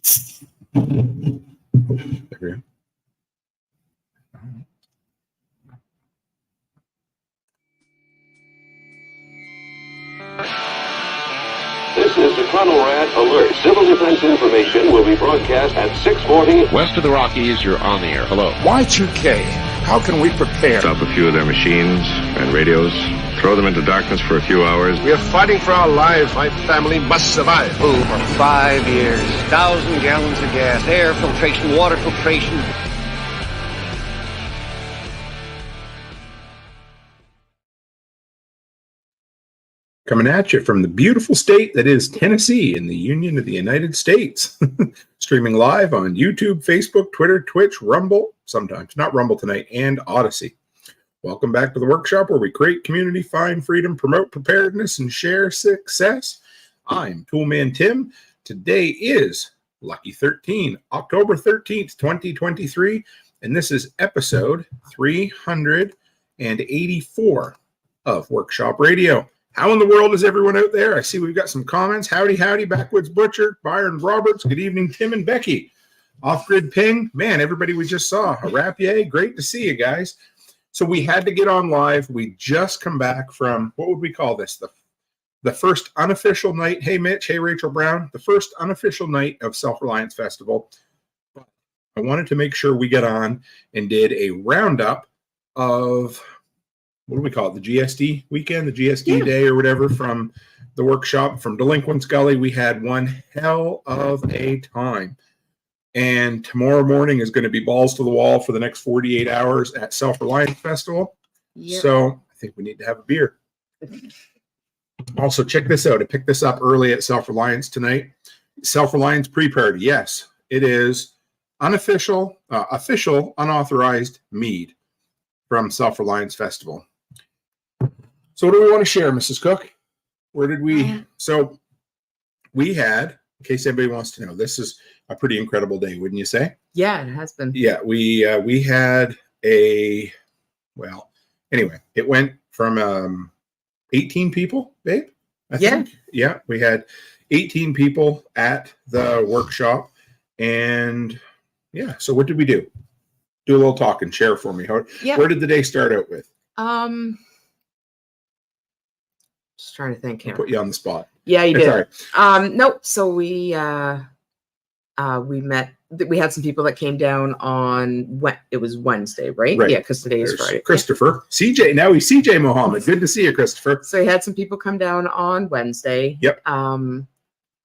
There we go. This is the Conrad Alert. Civil defense information will be broadcast at 6:40. West of the Rockies, you're on the air. Hello. Y2K, how can we prepare? Stop a few of their machines and radios. Throw them into darkness for a few hours. We are fighting for our lives. My family must survive. For 5 years, 1,000 gallons of gas, air filtration, water filtration. Coming at you from the beautiful state that is Tennessee in the Union of the United States. Streaming live on YouTube, Facebook, Twitter, Twitch, Rumble, sometimes, not Rumble tonight, and Odyssey. Welcome back to the workshop where we create community, find freedom, promote preparedness, and share success. I'm Toolman Tim. Today is Lucky 13, October 13th, 2023, and this is episode 384 of Workshop Radio. How in the world is everyone out there? I see we've got some comments. Howdy, howdy, Backwoods Butcher, Byron Roberts. Good evening, Tim and Becky. Off-grid ping. Man, everybody we just saw. A rap yay. Great to see you guys. So we had to get on live. We just come back from, what would we call this? The first unofficial night. Hey, Mitch. Hey, Rachel Brown. The first unofficial night of Self-Reliance Festival. I wanted to make sure we got on and did a roundup of, what do we call it? The GSD weekend, the GSD day or whatever from the workshop from Deliquents Gully. We had one hell of a time. And tomorrow morning is going to be balls to the wall for the next 48 hours at Self-Reliance Festival. Yep. So I think we need to have a beer. Also, check this out. I picked this up early at Self-Reliance tonight. Self-Reliance pre-party. Yes, it is unofficial, official, unauthorized mead from Self-Reliance Festival. So what do we want to share, Mrs. Cook? Where did we? So we had, in case anybody wants to know, this is a pretty incredible day, wouldn't you say? Yeah, it has been. Yeah, we had a, well, anyway, it went from 18 people, babe, I think. Yeah, we had 18 people at the workshop. And yeah, so what did we do? Do a little talk and share for me. Where did the day start out with? Just trying to think here. I'll put you on the spot. Yeah, you did. Sorry. Nope. So we met. We had some people that came down on it was Wednesday, right? Yeah, because today is Friday. Christopher, CJ. Now he's CJ Mohammed. Good to see you, Christopher. So we had some people come down on Wednesday. Yep. And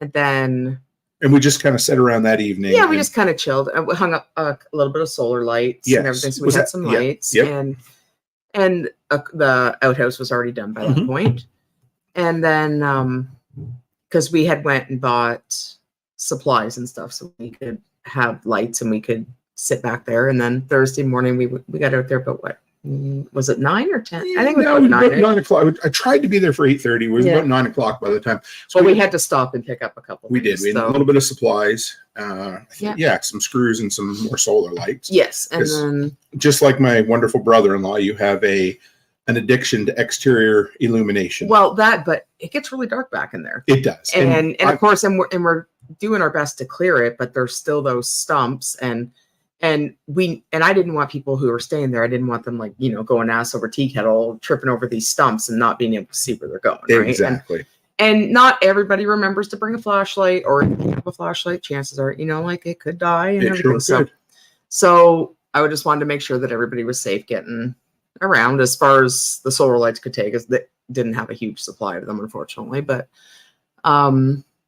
then. And we just kind of sat around that evening. Yeah, we just kind of chilled. We hung up a little bit of solar lights and everything. So we had some lights, and the outhouse was already done by that point. And then, because we had went and bought supplies and stuff, so we could have lights and we could sit back there. And then Thursday morning, we got out there. But what was it, 9 or 10? I think it was about 9 o'clock. I tried to be there for 8:30. It was about 9 o'clock by the time. So we had to stop and pick up a couple. We did. We had a little bit of supplies. Some screws and some more solar lights. Yes, and then just like my wonderful brother-in-law, you have an addiction to exterior illumination. Well, but it gets really dark back in there. It does, and of course, we're doing our best to clear it, but there's still those stumps and I didn't want people who were staying there. I didn't want them going ass over tea kettle, tripping over these stumps and not being able to see where they're going. Right? Exactly. And not everybody remembers to bring a flashlight, or if you have a flashlight, chances are, it could die and everything. So I just wanted to make sure that everybody was safe getting around as far as the solar lights could take, as they didn't have a huge supply of them, unfortunately. But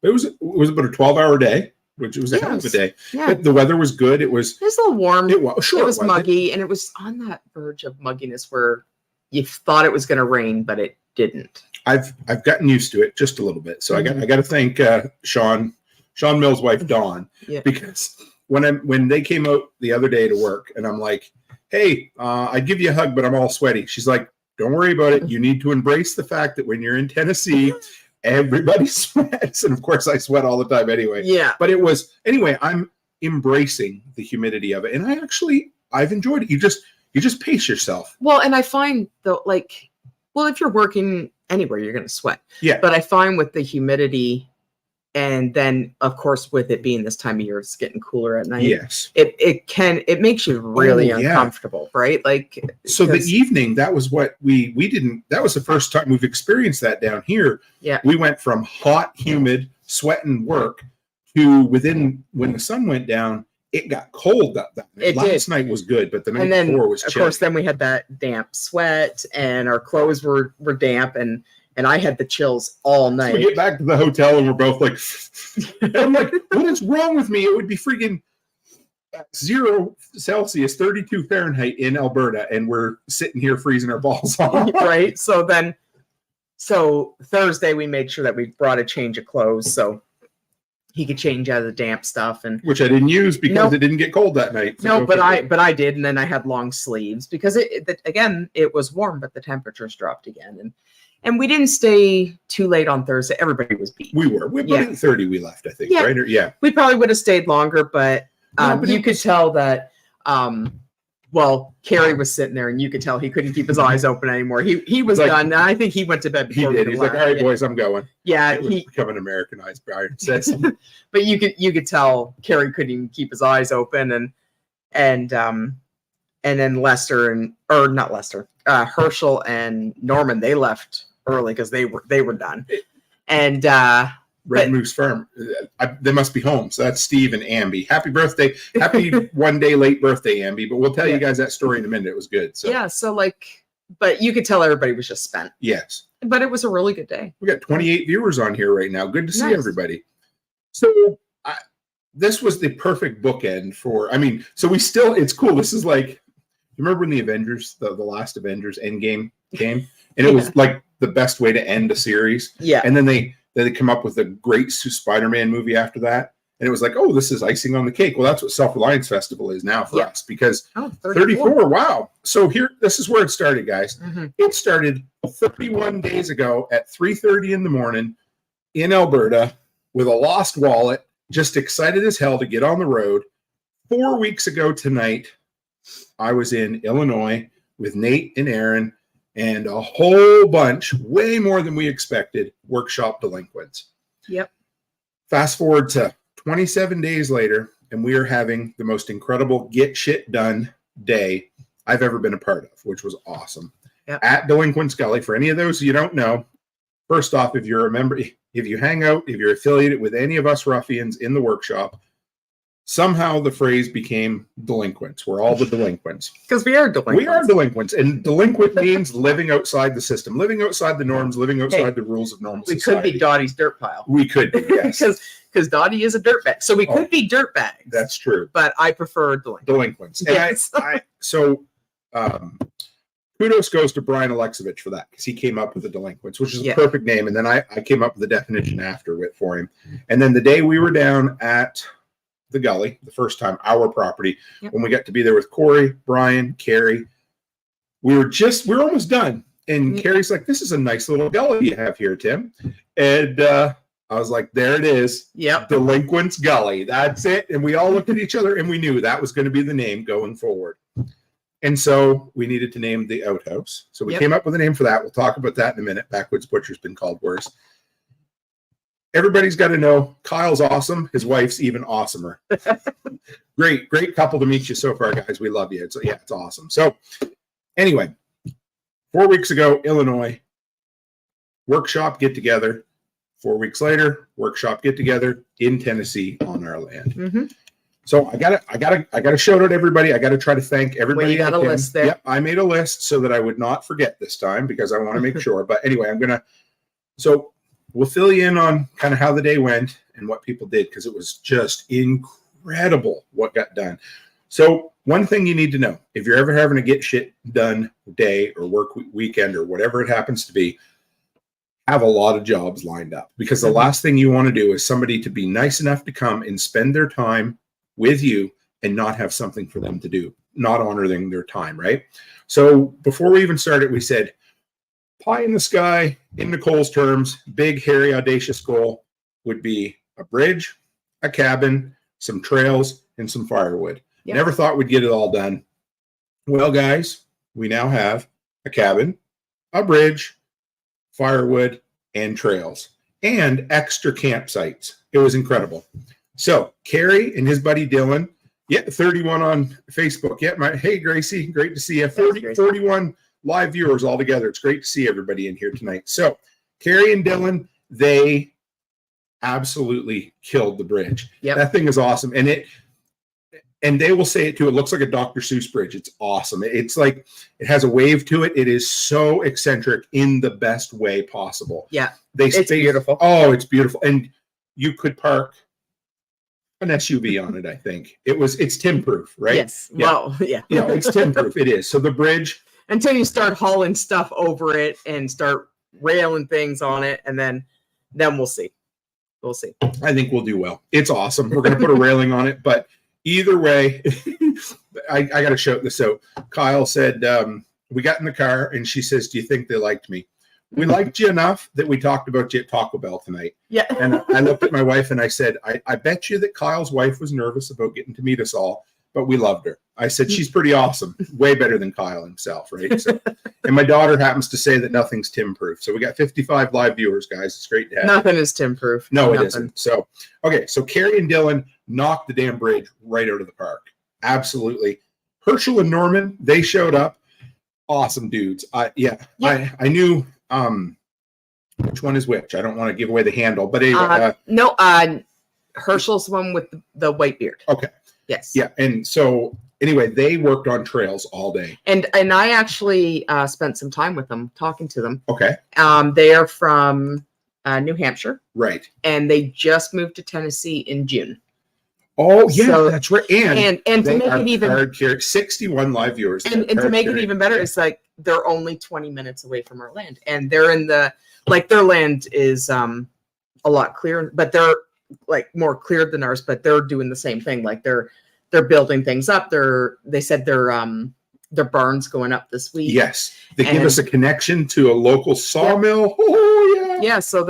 it was about a 12-hour day, which was a hell of a day. Yeah. But the weather was good. It was a little warm. It was muggy, and it was on that verge of mugginess where you thought it was going to rain, but it didn't. I've gotten used to it just a little bit. So I got to thank Sean Mill's wife, Dawn, because when they came out the other day to work, and I'm like, hey, I'd give you a hug, but I'm all sweaty. She's like, don't worry about it. You need to embrace the fact that when you're in Tennessee, everybody sweats. And of course I sweat all the time anyway. Yeah. But I'm embracing the humidity of it. And I've enjoyed it. You just pace yourself. Well, and I find though, if you're working anywhere, you're going to sweat. Yeah. But I find with the humidity, And then, of course, with it being this time of year, it's getting cooler at night. Yes. It makes you really uncomfortable, right? Like, so the evening, that was what we didn't, that was the first time we've experienced that down here. Yeah. We went from hot, humid, sweating work to when the sun went down, it got cold that night. Last night was good, but the night before was chilly. Of course, then we had that damp sweat and our clothes were damp and I had the chills all night. So we get back to the hotel and we're both like, I'm like, what is wrong with me? It would be freaking 0 Celsius, 32 Fahrenheit in Alberta, and we're sitting here freezing our balls off. Right. So Thursday we made sure that we brought a change of clothes so he could change out of the damp stuff, and which I didn't use because it didn't get cold that night. So but I did, and then I had long sleeves because it was warm, but the temperatures dropped again, and we didn't stay too late on Thursday. Everybody was beat. We were. We about 8:30 we left, I think. Yeah. Right? Yeah. We probably would have stayed longer, but you could tell that. Carrie was sitting there, and you could tell he couldn't keep his eyes open anymore. He was done. And I think he went to bed before he did. He's like, "All right, boys, I'm going." Yeah, it was becoming Americanized. Brian says, but you could tell Carrie couldn't even keep his eyes open, and then Herschel and Norman, they left early because they were done, and Red Moose Farm, they must be home. So that's Steve and Amby. Happy birthday. Happy 1 day late birthday, Amby. But we'll tell you guys that story in a minute. It was good. So. Yeah. So but you could tell everybody was just spent. Yes. But it was a really good day. We got 28 viewers on here right now. Good to see everybody. So this was the perfect bookend so it's cool. This is like, you remember when the Avengers, the last Avengers Endgame came? And it was like the best way to end a series. Yeah. And then they come up with a great Spider-Man movie after that. And it was like, oh, this is icing on the cake. Well, that's what Self-Reliance Festival is now for us, because 34. Wow. So this is where it started, guys. Mm-hmm. It started 31 days ago at 3:30 in the morning in Alberta with a lost wallet, just excited as hell to get on the road. 4 weeks ago tonight, I was in Illinois with Nate and Aaron and a whole bunch, way more than we expected, workshop delinquents. Yep. Fast forward to 27 days later, and we are having the most incredible get shit done day I've ever been a part of, which was awesome. Yep. At Deliquents Gully. For any of those you don't know, first off, if you're a member, if you hang out, if you're affiliated with any of us ruffians in the workshop, somehow the phrase became delinquents. We're all the delinquents. Because we are delinquents. We are delinquents. And delinquent means living outside the system, living outside the norms, living outside the rules of normal society. We could be Dottie's dirt pile. We could be, yes. Because Dottie is a dirt bag. So we could be dirt bags. That's true. But I prefer delinquents. Yes. Kudos goes to Brian Alexovich for that, because he came up with the delinquents, which is a perfect name. And then I came up with the definition after it for him. And then the day we were down at the Gully, the first time, our property, when we got to be there with Corey, Brian, Carrie, we were almost done. And Carrie's like, "This is a nice little gully you have here, Tim." And I was like, there it is. Yep. Deliquents Gully. That's it. And we all looked at each other and we knew that was going to be the name going forward. And so we needed to name the outhouse. So we came up with a name for that. We'll talk about that in a minute. Backwoods Butcher's been called worse. Everybody's got to know Kyle's awesome. His wife's even awesomer. Great couple to meet you so far, guys. We love you. It's awesome. So anyway, 4 weeks ago, Illinois, workshop get together. 4 weeks later, workshop get together in Tennessee on our land. Mm-hmm. So I gotta shout out everybody. I gotta try to thank everybody. Well, you got a list there. Yep, I made a list so that I would not forget this time, because I want to make sure. But anyway, so we'll fill you in on kind of how the day went and what people did, because it was just incredible what got done. So one thing you need to know, if you're ever having a get shit done day or work weekend or whatever it happens to be, have a lot of jobs lined up, because the last thing you want to do is somebody to be nice enough to come and spend their time with you and not have something for them to do, not honoring their time, right? So before we even started, we said, pie in the sky, in Nicole's terms, big, hairy, audacious goal would be a bridge, a cabin, some trails, and some firewood. Yep. Never thought we'd get it all done. Well, guys, we now have a cabin, a bridge, firewood, and trails. and extra campsites. It was incredible. So Carrie and his buddy Dylan, 31 on Facebook. Hey Gracie, great to see you. 41 live viewers all together. It's great to see everybody in here tonight. So Carrie and Dylan, they absolutely killed the bridge. Yep. That thing is awesome. And they will say it too. It looks like a Dr. Seuss bridge. It's awesome. It's like it has a wave to it. It is so eccentric in the best way possible. Yeah. It's beautiful. Oh, it's beautiful. And you could park an SUV on it, I think. It's Tim proof, right? Yes. Yeah. Well, yeah. It's Tim proof. It is. So the bridge. Until you start hauling stuff over it and start railing things on it, and then we'll see. We'll see. I think we'll do well. It's awesome. We're going to put a railing on it, but either way, I got to shout this out. Kyle said, we got in the car and she says, do you think they liked me? We liked you enough that we talked about you at Taco Bell tonight. Yeah. And I looked at my wife and I said, I bet you that Kyle's wife was nervous about getting to meet us all, but we loved her. I said, she's pretty awesome. Way better than Kyle himself, right? So, and my daughter happens to say that nothing's Tim proof. So we got 55 live viewers, guys. It's great to have. Nothing is Tim proof. No, it isn't. So, okay. So Carrie and Dylan knocked the damn bridge right out of the park. Absolutely. Herschel and Norman, they showed up. Awesome dudes. I knew which one is which. I don't want to give away the handle, but anyway, Herschel's the one with the white beard. Okay. Yes. Yeah. And so anyway, they worked on trails all day. And I actually spent some time with them, talking to them. Okay. They are from New Hampshire. Right. And they just moved to Tennessee in June. Oh, yeah, so, that's right. And to make it even 61 live viewers. And to make it even better, it's like they're only 20 minutes away from our land. And they're in their land is a lot clearer, but they're like more cleared than ours, but they're doing the same thing. Like they're building things up. They said their barn's going up this week. Yes. They give us a connection to a local sawmill. Yeah. Oh yeah. Yeah. So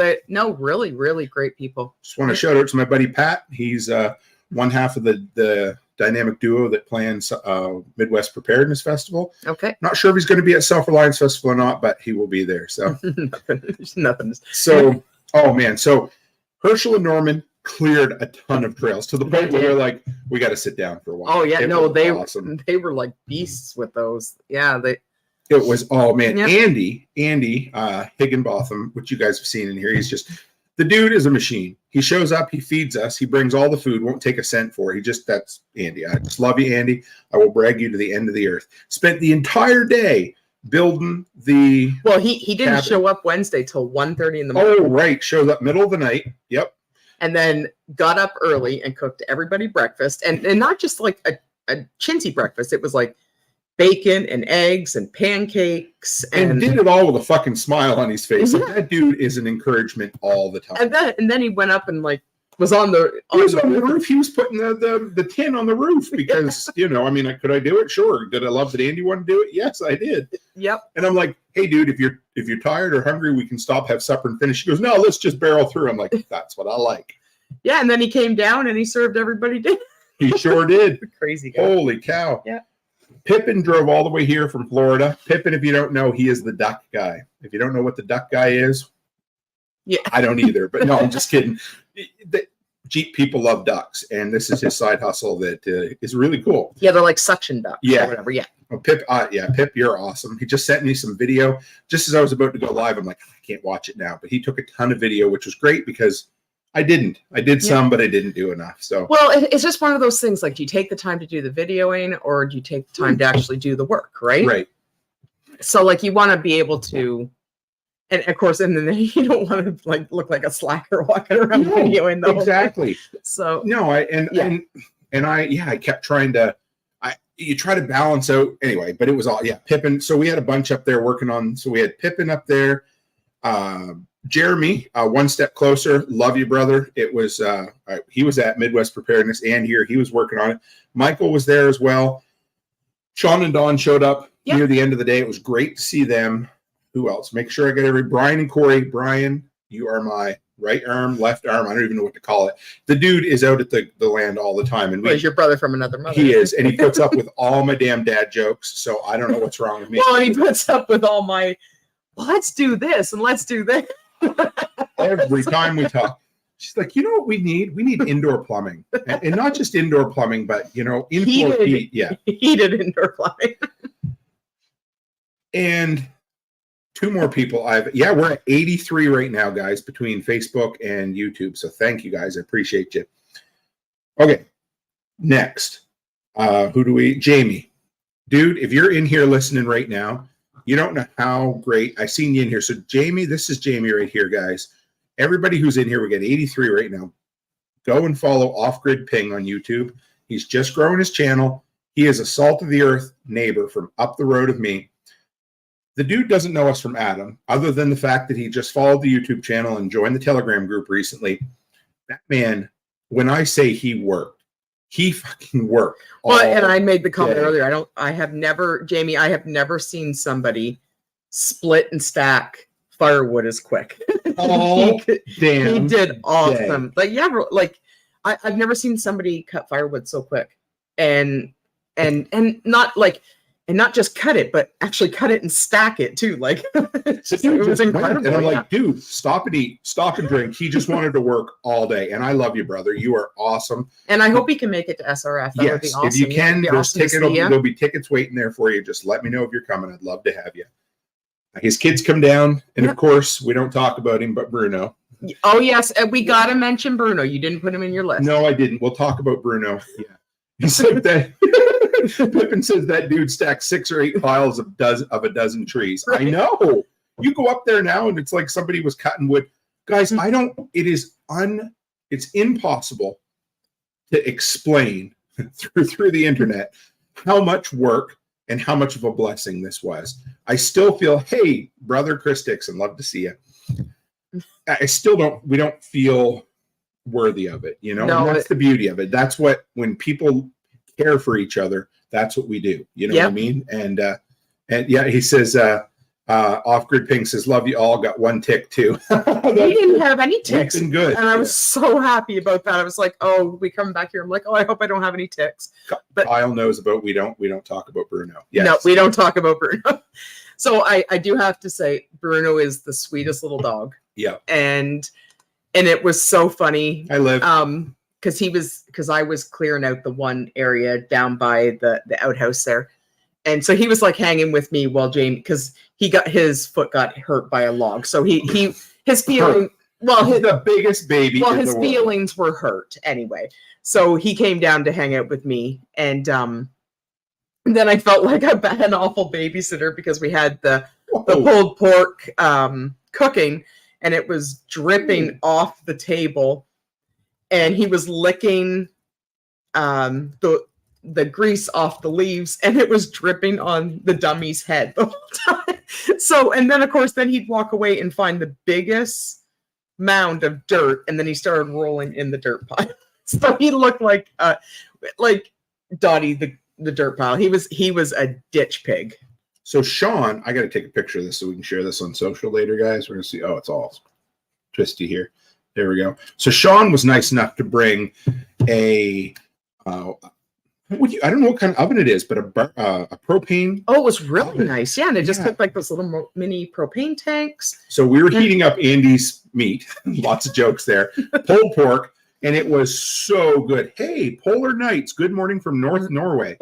really, really great people. Just want to shout out to my buddy Pat. He's one half of the dynamic duo that plans Midwest Preparedness Festival. Okay. Not sure if he's going to be at Self-Reliance Festival or not, but he will be there. So nothing. So, oh man. So Herschel and Norman cleared a ton of trails to the point where they're like, we got to sit down for a while. Oh yeah. Awesome. They were like beasts with those. Yeah. It was, oh man. Yep. Andy Higginbotham, which you guys have seen in here. He's just, the dude is a machine. He shows up, he feeds us, he brings all the food, won't take a cent for it. That's Andy. I just love you, Andy. I will brag you to the end of the earth. Spent the entire day building the he didn't show up Wednesday till 1:30 in the morning. Oh, right. Shows up middle of the night. Yep. And then got up early and cooked everybody breakfast. And not just like a chintzy breakfast. It was like bacon and eggs and pancakes, and did it all with a fucking smile on his face. Like, that dude is an encouragement all the time. And then he went up and like was on the roof. He was putting the tin on the roof because could I do it? Sure. Did I love that Andy wanted to do it? Yes, I did. Yep. And I'm like, hey dude, if you're tired or hungry, we can stop, have supper, and finish. He goes, no, let's just barrel through. I'm like, that's what I like. Yeah, and then he came down and he served everybody dinner. He sure did. Crazy guy. Holy cow. Yeah. Pippin drove all the way here from Florida. Pippin, if you don't know, he is the duck guy. If you don't know what the duck guy is, yeah, I don't either. But no, I'm just kidding. The Jeep people love ducks, and this is his side hustle that is really cool. Yeah, they're like suction ducks. Yeah, or whatever. Yeah. Well, Pip, Pip, you're awesome. He just sent me some video just as I was about to go live. I'm like, I can't watch it now, but he took a ton of video, which was great because I did some, but I didn't do enough. So, well, it's just one of those things. Like, do you take the time to do the videoing, or do you take the time to actually do the work? Right. Right. So, like, you want to be able to, and of course, and then you don't want to like look like a slacker walking around videoing the exactly. whole thing. So no, I kept trying to. You try to balance out anyway, but it was all Pippin. So we had a bunch up there working on. So we had Pippin up there. Jeremy, one step closer. Love you, brother. It was he was at Midwest Preparedness and here he was working on it. Michael was there as well. Sean and Dawn showed up near the end of the day. It was great to see them. Who else? Make sure I get Brian and Corey. Brian, you are my right arm, left arm. I don't even know what to call it. The dude is out at the land all the time. And he's your brother from another mother. He is, and he puts up with all my damn dad jokes. So I don't know what's wrong with me. Well, and he puts up with all my, let's do this and let's do that. Every time we talk, she's like, you know what we need? We need indoor plumbing. And not just indoor plumbing, but, inflow heat. Yeah. Heated indoor plumbing. And 2 more people. We're at 83 right now, guys, between Facebook and YouTube. So thank you, guys. I appreciate you. Okay. Next. Jamie. Dude, if you're in here listening right now, you don't know how great. I seen you in here. So Jamie, this is Jamie right here, guys. Everybody who's in here, we got 83 right now. Go and follow Off Grid Ping on YouTube. He's just growing his channel. He is a salt of the earth neighbor from up the road of me. The dude doesn't know us from Adam, other than the fact that he just followed the YouTube channel and joined the Telegram group recently. That man, when I say he worked, he fucking worked. Well, and I made the comment earlier. I have never seen somebody split and stack firewood as quick. Damn. He did awesome. Day. I've never seen somebody cut firewood so quick. And not just cut it, but actually cut it and stack it too. Like it was incredible. And I'm like, dude, stop and eat, stop and drink. He just wanted to work all day. And I love you, brother. You are awesome. And I hope he can make it to SRF. That would be awesome. If you can, there'll be tickets waiting there for you. Just let me know if you're coming. I'd love to have you. His kids come down, and of course, we don't talk about him, but Bruno. Oh, yes. We got to mention Bruno. You didn't put him in your list. No, I didn't. We'll talk about Bruno. Yeah. He said that. Pippin says that dude stacked 6 or 8 piles of a dozen trees. Right. I know. You go up there now, and it's like somebody was cutting wood. Guys, it's impossible to explain through the internet how much work and how much of a blessing this was. I still feel, hey, brother Chris Dixon, love to see you. We don't feel worthy of it, No, and that's the beauty of it. That's what, when people care for each other, that's what we do. You know what I mean? And yeah, he says, Off Grid Ping says, love you all, got 1 tick too. He didn't have any ticks. Been good. And I was so happy about that. I was like, oh, we come back here. I'm like, oh, I hope I don't have any ticks. But Kyle knows about, we don't talk about Bruno. Yes. No, we don't talk about Bruno. So I do have to say, Bruno is the sweetest little dog. Yeah. And it was so funny. I live. Because I was clearing out the one area down by the outhouse there. And so he was like hanging with me while Jamie, because his foot got hurt by a log. So his feeling, he's the biggest baby. Well, his feelings were hurt anyway. So he came down to hang out with me. And then I felt like an awful babysitter because we had the pulled pork cooking, and it was dripping off the table. And he was licking the grease off the leaves, and it was dripping on the dummy's head the whole time. So, and then of course, then he'd walk away and find the biggest mound of dirt, and then he started rolling in the dirt pile. So he looked like Dottie the dirt pile. He was a ditch pig. So Sean, I got to take a picture of this so we can share this on social later, guys. We're gonna see. Oh, it's all twisty here. There we go. So Sean was nice enough to bring a I don't know what kind of oven it is, but a propane. Oh, it was really oven. Nice. Yeah, and it just took like those little mini propane tanks. So we were heating up Andy's meat. Lots of jokes there. Pulled pork, and it was so good. Hey, Polar Nights. Good morning from North Norway.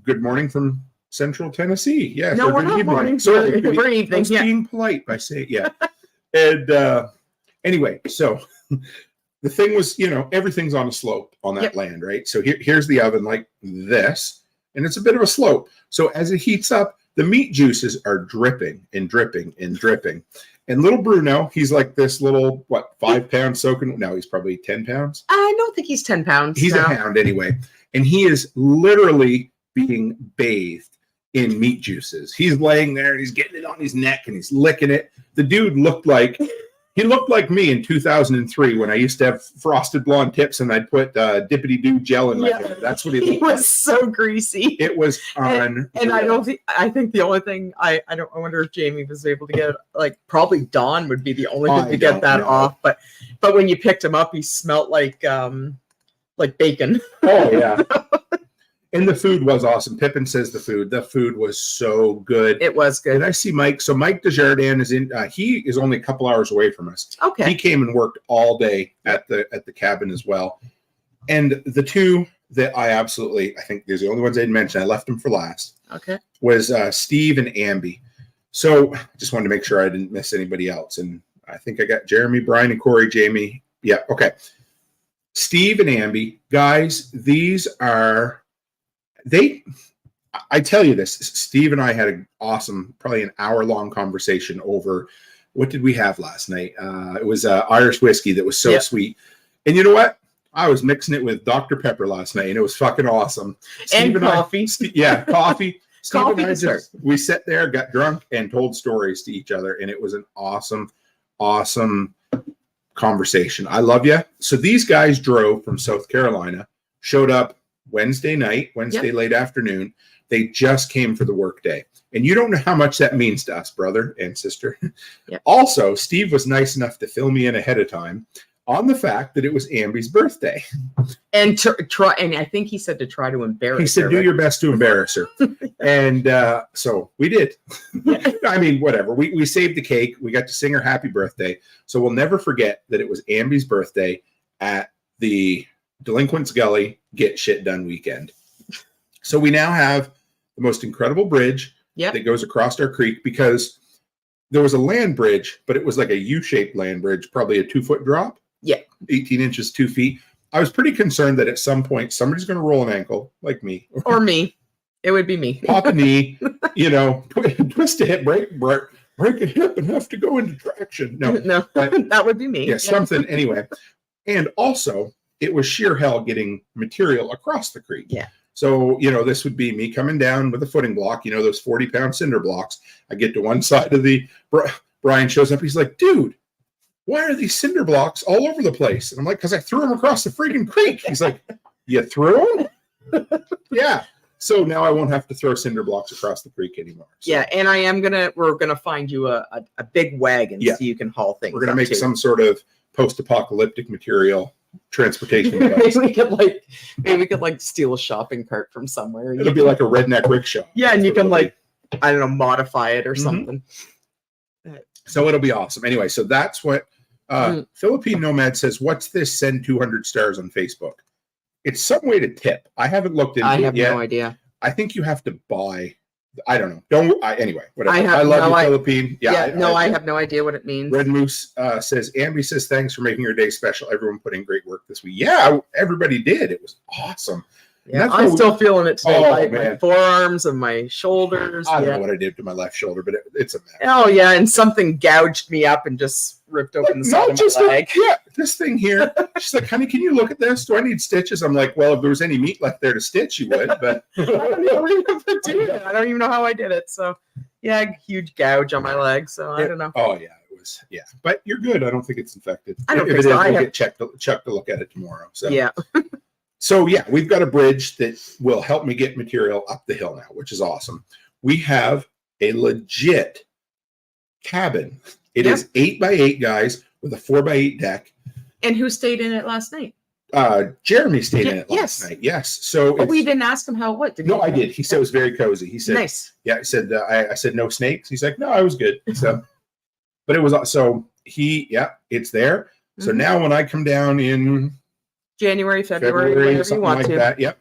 Good morning from Central Tennessee. Yeah. No, we're not morning. Sorry, we're evening. I was being polite by saying And anyway, so the thing was, everything's on a slope on that land, right? So here's the oven like this, and it's a bit of a slope. So as it heats up, the meat juices are dripping and dripping and dripping. And little Bruno, he's like this little, 5 pound soaking? No, he's probably 10 pounds. I don't think he's 10 pounds. He's a hound anyway. And he is literally being bathed in meat juices. He's laying there and he's getting it on his neck and he's licking it. The dude looked like me in 2003 when I used to have frosted blonde tips and I'd put dippity-doo gel in my hair. That's what he looked like. He was so greasy. It was unreal. And I think the only thing I wonder if Jamie was able to get, probably Dawn would be the only thing to get that off. But when you picked him up, he smelled like bacon. Oh yeah. And the food was awesome. Pippin says the food was so good. It was good. And I see Mike. So Mike Desjardins is in. He is only a couple hours away from us. Okay. He came and worked all day at the cabin as well. And the two that I think they're the only ones I'd mention. I left them for last. Okay. Was Steve and Amby. So just wanted to make sure I didn't miss anybody else. And I think I got Jeremy, Brian, and Corey, Jamie. Yeah. Okay. Steve and Amby, guys, these are. I tell you this, Steve and I had an awesome, probably an hour-long conversation over what did we have last night? It was Irish whiskey that was so sweet. And you know what? I was mixing it with Dr. Pepper last night, and it was fucking awesome. Steve and coffee. Coffee. Steve Coffee and I we sat there, got drunk, and told stories to each other, and it was an awesome, awesome conversation. I love you. So these guys drove from South Carolina, showed up Wednesday night, late afternoon. They just came for the work day. And you don't know how much that means to us, brother and sister. Yep. Also, Steve was nice enough to fill me in ahead of time on the fact that it was Amby's birthday. And and I think he said to try to embarrass her. He said, do your best to embarrass her. And so we did. I mean, whatever. We saved the cake. We got to sing her happy birthday. So we'll never forget that it was Amby's birthday at the Deliquents Gully Get Shit Done weekend. So we now have the most incredible bridge that goes across our creek, because there was a land bridge, but it was like a U-shaped land bridge, probably a 2-foot drop. Yeah. 18 inches, 2 feet. I was pretty concerned that at some point somebody's going to roll an ankle, like me. Or me. It would be me. Pop a knee, twist a hip, break a hip and have to go into traction. No, that would be me. Yeah, something anyway. And also, it was sheer hell getting material across the creek. Yeah. So, this would be me coming down with a footing block, those 40-pound cinder blocks. I get to one side of Brian shows up. He's like, dude, why are these cinder blocks all over the place? And I'm like, because I threw them across the freaking creek. He's like, you threw them? Yeah. So now I won't have to throw cinder blocks across the creek anymore. So. Yeah. And we're going to find you a big wagon so you can haul things. We're going to make some sort of post-apocalyptic material transportation. Maybe we could steal a shopping cart from somewhere. It'll be like a redneck rickshaw. Yeah, and you can I don't know, modify it or something. So it'll be awesome. Anyway, so that's what Philippine Nomad says. What's this? Send 200 stars on Facebook. It's some way to tip. I haven't looked into it yet. I have no idea. I think you have to buy. I don't know. Anyway, whatever. I love you, Philippine. I have no idea what it means. Red Moose says, Amby says, thanks for making your day special. Everyone put in great work this week. Yeah, everybody did. It was awesome. Yeah, I'm still feeling it today. My forearms and my shoulders. I don't know what I did to my left shoulder, but it's a mess. Oh, yeah, and something gouged me up and just ripped open the side of my leg. This thing here. She's like, honey, can you look at this? Do I need stitches? I'm like, well, if there was any meat left there to stitch, you would, but I don't even know how I did it. So, yeah, huge gouge on my leg. So, I don't know. Oh, yeah. But you're good. I don't think it's infected. I don't think so. We'll get Chuck to look at it tomorrow. So yeah. So yeah, we've got a bridge that will help me get material up the hill now, which is awesome. We have a legit cabin. It is 8x8, guys, with a 4x8 deck. And who stayed in it last night? Jeremy stayed in it last night. Yes. So we didn't ask him how it was. I did. He said it was very cozy. He said, nice. Yeah. I said, I said no snakes. He's like, no, I was good. So, but it was so it's there. So now when I come down in January, February, whenever you want to. That,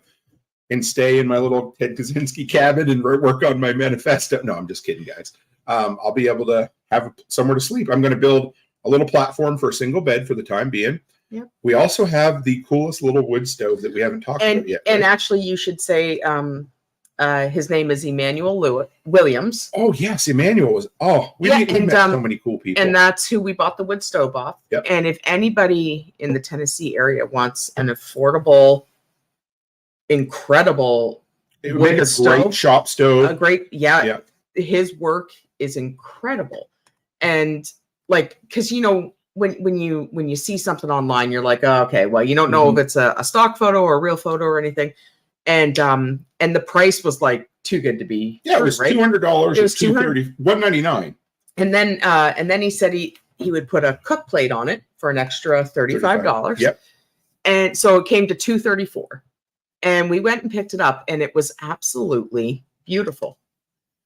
and stay in my little Ted Kaczynski cabin and work on my manifesto. No, I'm just kidding, guys. I'll be able to have somewhere to sleep. I'm going to build a little platform for a single bed for the time being. Yep. We also have the coolest little wood stove that we haven't talked about yet. And actually, you should say his name is Emmanuel Williams. Oh, yes. Emmanuel was. We met so many cool people. And that's who we bought the wood stove off. Yep. And if anybody in the Tennessee area wants an affordable, incredible wood stove, great shop stove. His work is incredible. And because when you see something online, you're like, oh, okay, well, you don't know if it's a stock photo or a real photo or anything. And the price was too good to be true, it was right? $200. It was $230, $199. And then he said he would put a cook plate on it for an extra $35. Yep. And so it came to $234. And we went and picked it up, and it was absolutely beautiful.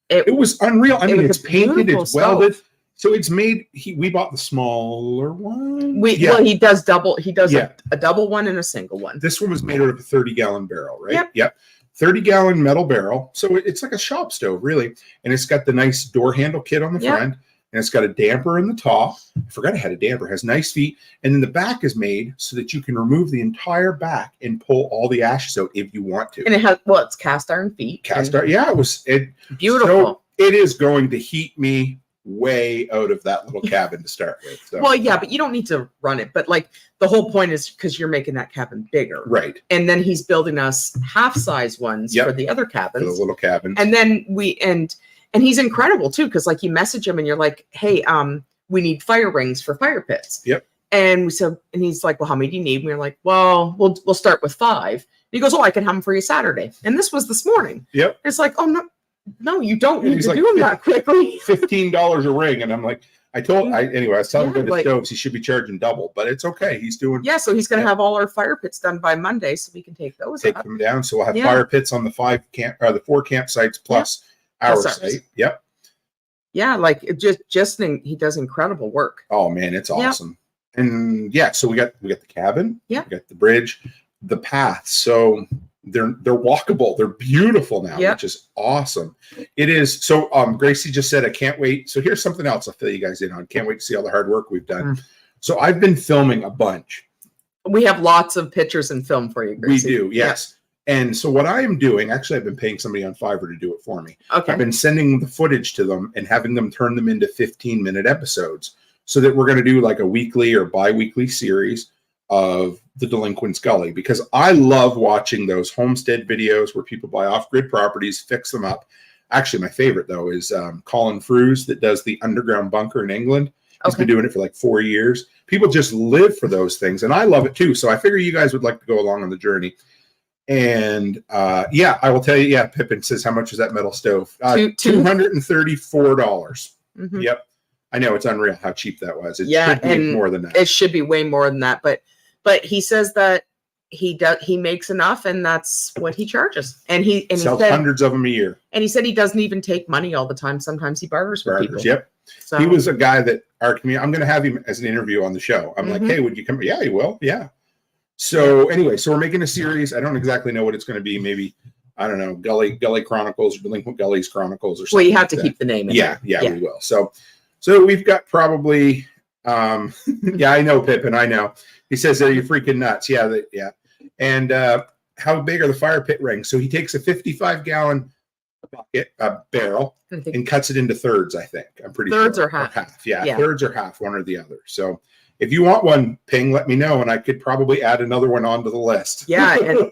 It was unreal. I mean, it's painted, beautiful it's welded. So it's made. We bought the smaller one. Well, he does double. He does a double one and a single one. This one was made out of a 30-gallon barrel, right? Yep. 30-gallon metal barrel. So it's like a shop stove, really. And it's got the nice door handle kit on the front. And it's got a damper in the top. I forgot it had a damper. It has nice feet. And then the back is made so that you can remove the entire back and pull all the ashes out if you want to. And it has, it's cast iron feet. Cast iron. Yeah, it beautiful. So it is going to heat me way out of that little cabin to start with. So. Well, yeah, but you don't need to run it. But like the whole point is because you're making that cabin bigger. Right. And then he's building us half-size ones for the other cabins. For the little cabins. And then and he's incredible too, because like you message him and you're like, hey, we need fire rings for fire pits. Yep. And we said, and he's like, well, how many do you need? And we're like, well, we'll start with 5. And he goes, oh, I can have them for you Saturday. And this was this morning. Yep. It's like, oh no, you don't need to do them that quickly. $15 a ring. And I'm like, I was telling him the stoves, he should be charging double, but it's okay. He's doing. Yeah. So he's going to have all our fire pits done by Monday so we can take those Take them down. So we'll have fire pits on the 4 campsites plus our site. Yep. Yeah. Like he does incredible work. Oh man, it's awesome. Yep. And so we got the cabin. Yeah. We got the bridge, the path. So they're walkable. They're beautiful now, which is awesome. It is. So Gracie just said, I can't wait. So here's something else I'll fill you guys in on. Can't wait to see all the hard work we've done. So I've been filming a bunch. We have lots of pictures and film for you, Gracie. We do, yes. And so what I am doing, actually, I've been paying somebody on Fiverr to do it for me. Okay. I've been sending the footage to them and having them turn them into 15-minute episodes so that we're going to do like a weekly or bi-weekly series of the Deliquents Gully, because I love watching those homestead videos where people buy off-grid properties, fix them up. Actually, my favorite, though, is Colin Frews that does the underground bunker in England. He's been doing it for like 4 years. People just live for those things, and I love it too. So I figure you guys would like to go along on the journey. And I will tell you, Pippin says, how much is that metal stove? $234. Mm-hmm. Yep. I know, it's unreal how cheap that was. It should be more than that. It should be way more than that. But he says that he makes enough, and that's what he charges. And he sells hundreds of them a year. And he said he doesn't even take money all the time. Sometimes he barters with people. Yep. So he was a guy that our community. I'm going to have him as an interview on the show. I'm like, hey, would you come? Yeah, he will. Yeah. So anyway, so we're making a series. I don't exactly know what it's going to be. Maybe, I don't know, Gully Chronicles or Delinquent Gullies Chronicles or something. Well, you have to keep the name in there. Yeah, we will. So we've got probably, I know, Pippin, I know. He says, are you freaking nuts? Yeah. And how big are the fire pit rings? So he takes a 55-gallon barrel and cuts it into thirds, I think. I'm pretty sure. Thirds or half. Yeah, thirds or half, one or the other. So if you want one, Ping, let me know, and I could probably add another one onto the list. Yeah, and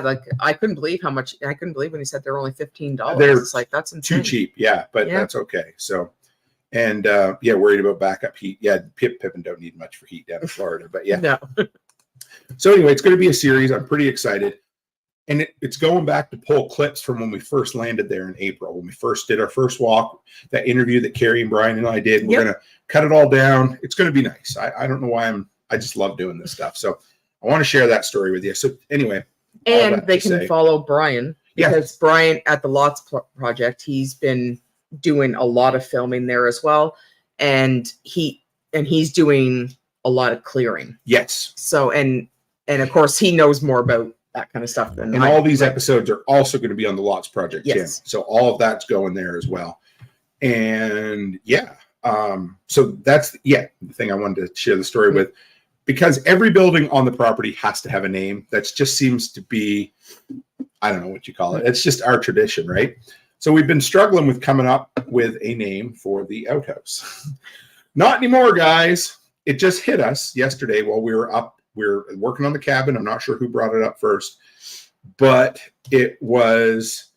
like I couldn't believe when he said they're only $15. It's like, that's insane. Too cheap, but that's okay. So, and worried about backup heat. Yeah, Pippin don't need much for heat down in Florida, but No. So anyway, it's going to be a series. I'm pretty excited. And it's going back to pull clips from when we first landed there in April, when we first did our first walk, that interview that Carrie and Brian and I did. We're going to cut it all down. It's going to be nice. I don't know why I just love doing this stuff. So I want to share that story with you. So anyway. And they can follow Brian, because Brian at the Lots Project, he's been doing a lot of filming there as well. And he's doing a lot of clearing. Yes. So, and of course he knows more about that kind of stuff than and all these episodes are also going to be on the Lots Project channel. So all of that's going there as well. And so that's the thing I wanted to share the story with, because every building on the property has to have a name. That just seems to be, I don't know what you call it. It's just our tradition, right? So we've been struggling with coming up with a name for the outhouse. Not anymore, guys. It just hit us yesterday while we were up. We were working on the cabin. I'm not sure who brought it up first, but it was,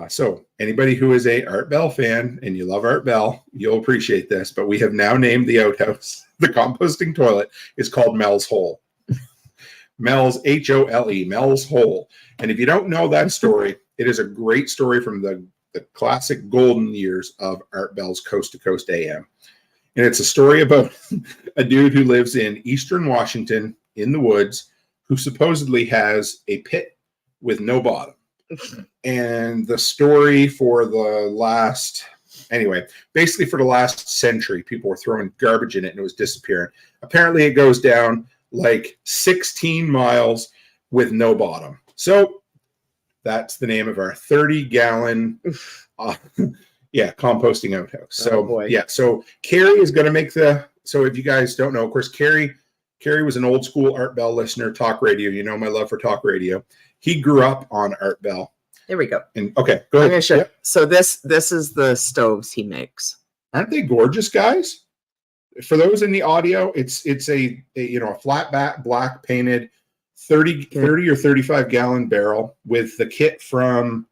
so anybody who is a Art Bell fan and you love Art Bell, you'll appreciate this, but we have now named the outhouse, the composting toilet is called Mel's Hole. Mel's, H-O-L-E, Mel's Hole. And if you don't know that story, it is a great story from the classic golden years of Art Bell's Coast to Coast AM. And it's a story about a dude who lives in Eastern Washington in the woods, who supposedly has a pit with no bottom. And the story for the last, basically for the last century, people were throwing garbage in it and it was disappearing. Apparently it goes down like 16 miles with no bottom. So that's the name of our 30-gallon composting outhouse. So so Carrie is going to make so if you guys don't know, of course, Carrie was an old school Art Bell listener, talk radio. You know my love for talk radio. He grew up on Art Bell. There we go. And okay, go ahead. Yep. So this is the stoves he makes. Aren't they gorgeous, guys? For those in the audio, it's a flat back black painted 30 or 35 gallon barrel with the kit from,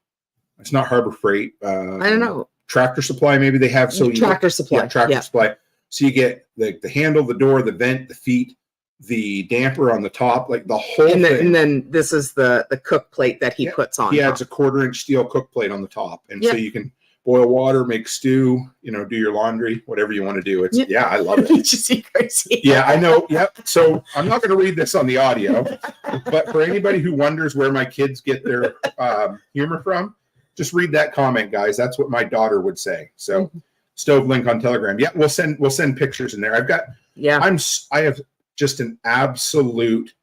it's not Harbor Freight. I don't know. Tractor Supply, maybe they have. So Tractor Supply. Yeah, Tractor Supply. So you get the handle, the door, the vent, the feet, the damper on the top, like the whole thing. And then this is the cook plate that he puts on. Yeah, top. it's a 1/4-inch steel cook plate on the top. And so you can boil water, make stew, do your laundry, whatever you want to do. It's I love it. Just crazy. Yeah, I know. Yep. So I'm not going to read this on the audio, but for anybody who wonders where my kids get their humor from, just read that comment, guys. That's what my daughter would say. So stove link on Telegram. Yeah, we'll send pictures in there. I have just an absolute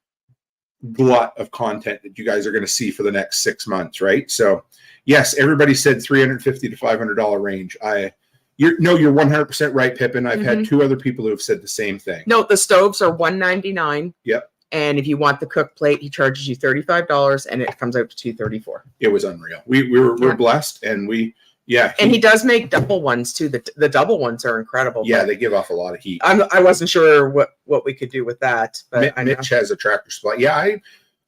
glut of content that you guys are going to see for the next 6 months, right? So yes, everybody said $350 to $500 range. You're 100% right, Pippin. I've had 2 other people who have said the same thing. No, the stoves are $199. Yep. And if you want the cook plate, he charges you $35, and it comes out to $234. It was unreal. We're blessed, and and he does make double ones too. The double ones are incredible. Yeah, they give off a lot of heat. I wasn't sure what we could do with that, but Mitch has a Tractor Supply. Yeah,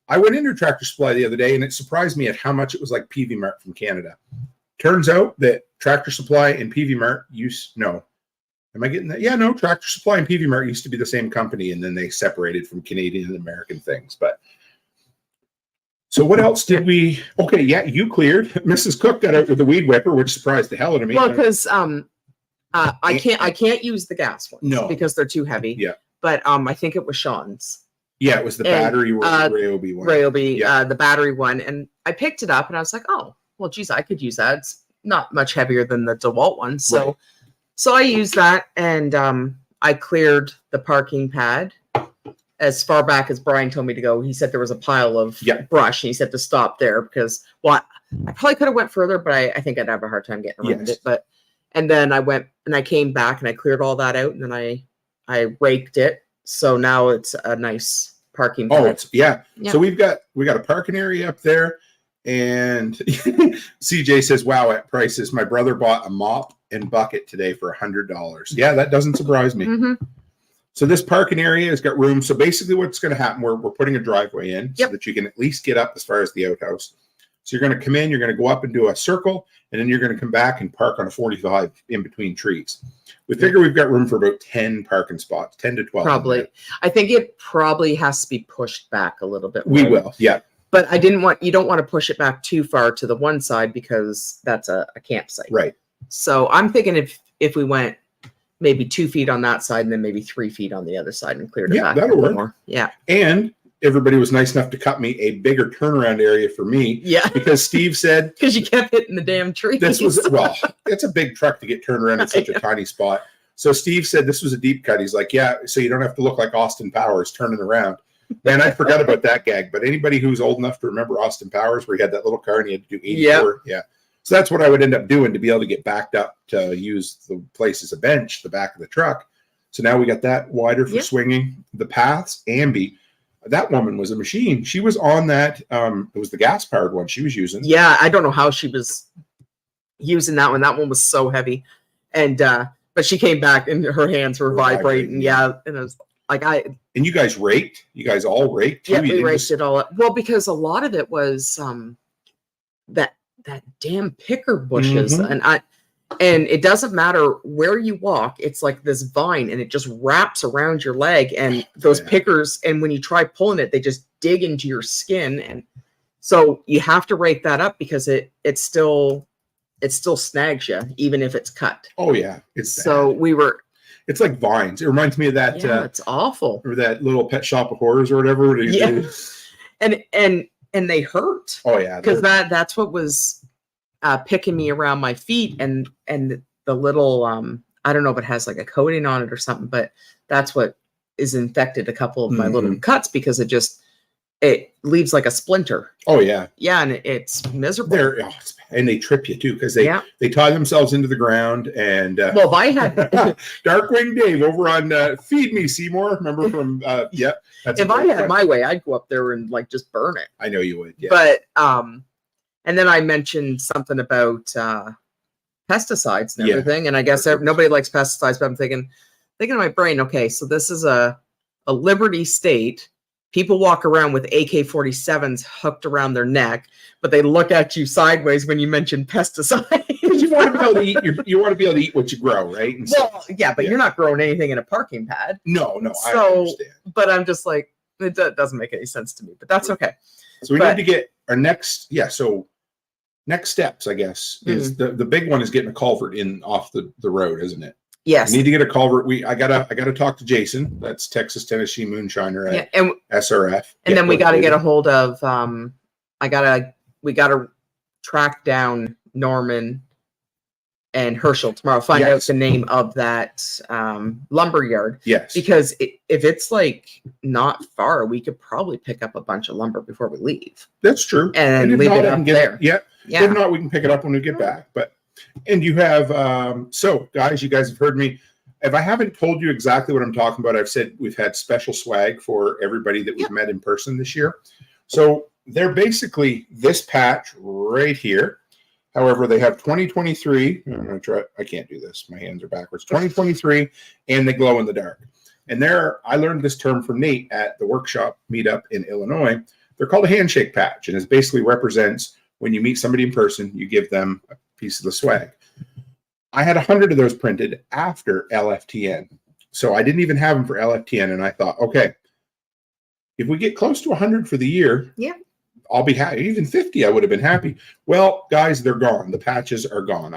I went into Tractor Supply the other day, and it surprised me at how much it was like PV Mart from Canada. Turns out that Tractor Supply and PV Mart am I getting that? Yeah, no, Tractor Supply and PV Mart used to be the same company, and then they separated from Canadian and American things. But so what else did we? Okay, you cleared. Mrs. Cook got out with the weed whipper, which surprised the hell out of me. Well, because I can't use the gas ones because they're too heavy. Yeah, but I think it was Sean's. Yeah, it was the battery Ryobi one. Ryobi, the battery one, and I picked it up and I was like, oh, well, geez, I could use that. It's not much heavier than the DeWalt one, so. So I used that, and I cleared the parking pad as far back as Brian told me to go. He said there was a pile of brush, and he said to stop there because, I probably could have went further, but I think I'd have a hard time getting around it. And then I went and I came back and I cleared all that out, and then I raked it. So now it's a nice parking pad. So we got a parking area up there, and CJ says, "Wow, at prices, my brother bought a mop and bucket today for $100. Yeah, that doesn't surprise me. So this parking area has got room. So basically what's going to happen, we're putting a driveway in so that you can at least get up as far as the outhouse. So you're going to come in, you're going to go up and do a circle, and then you're going to come back and park on a 45 in between trees. We figure we've got room for about 10 parking spots, 10 to 12. Probably. I think it probably has to be pushed back a little bit more. We will, yeah. But you don't want to push it back too far to the one side because that's a campsite. Right. So I'm thinking if we went maybe 2 feet on that side and then maybe 3 feet on the other side and cleared it back. That'll work. More. Yeah. And everybody was nice enough to cut me a bigger turnaround area for me. Yeah. Because Steve said because you kept hitting the damn tree. This was it's a big truck to get turned around in such a tiny spot. So Steve said this was a deep cut. He's like, yeah, so you don't have to look like Austin Powers turning around. Man, I forgot about that gag. But anybody who's old enough to remember Austin Powers, where he had that little car and he had to do 84. Yeah. So that's what I would end up doing to be able to get backed up to use the place as a bench, the back of the truck. So now we got that wider for swinging. The paths, Ambi, that woman was a machine. She was on that. It was the gas powered one she was using. Yeah, I don't know how she was using that one. That one was so heavy, and but she came back and her hands were vibrating. Yeah, and it was like And you guys raked. You guys all raked too. Yeah, we raked it all up. Well, because a lot of it was that damn picker bushes, and it doesn't matter where you walk, it's like this vine and it just wraps around your leg, and those pickers, and when you try pulling it, they just dig into your skin, and so you have to rake that up because it still snags you even if it's cut. Oh yeah, it's like vines. It reminds me of that. It's awful. Or that little Pet Shop of Horrors or whatever. and they hurt. Oh yeah, because that's what was picking me around my feet, and the little I don't know if it has like a coating on it or something, but that's what is infected a couple of my little cuts, because it leaves like a splinter. Oh yeah, and it's miserable. And they trip you too, because they tie themselves into the ground. And well, if I had Darkwing Dave over on Feed Me Seymour, remember from if I had my way, I'd go up there and like just burn it. I know you would, yeah. But and then I mentioned something about pesticides and everything, and I guess nobody likes pesticides, but I'm thinking in my brain, okay, so this is a liberty state. People walk around with AK-47s hooked around their neck, but they look at you sideways when you mention pesticides. You want to be able to eat. You want to be able to eat what you grow, right? And well, yeah, but you're not growing anything in a parking pad. No. So, I understand. But I'm just like, it doesn't make any sense to me. But that's okay. So we need to get our next. Yeah. So next steps, I guess, is the big one is getting a culvert in off the road, isn't it? Yes. We need to get a culvert. I gotta talk to Jason. That's Texas Tennessee Moonshiner at SRF. And then we gotta get a hold of we gotta track down Norman and Herschel tomorrow. Find out the name of that lumber yard. Yes. Because if it's like not far, we could probably pick up a bunch of lumber before we leave. That's true. And leave it up there. Yeah. If not, we can pick it up when we get back. And you have, so guys, you guys have heard me. If I haven't told you exactly what I'm talking about, I've said we've had special swag for everybody that we've met in person this year. So they're basically this patch right here. However, they have 2023. I'm going to try. I can't do this. My hands are backwards. 2023, and they glow in the dark. And I learned this term from Nate at the workshop meetup in Illinois. They're called a handshake patch, and it basically represents when you meet somebody in person, you give them a piece of the swag. I had 100 of those printed after LFTN. So I didn't even have them for LFTN. And I thought, okay, if we get close to 100 for the year, I'll be happy. Even 50, I would have been happy. Well, guys, they're gone. The patches are gone.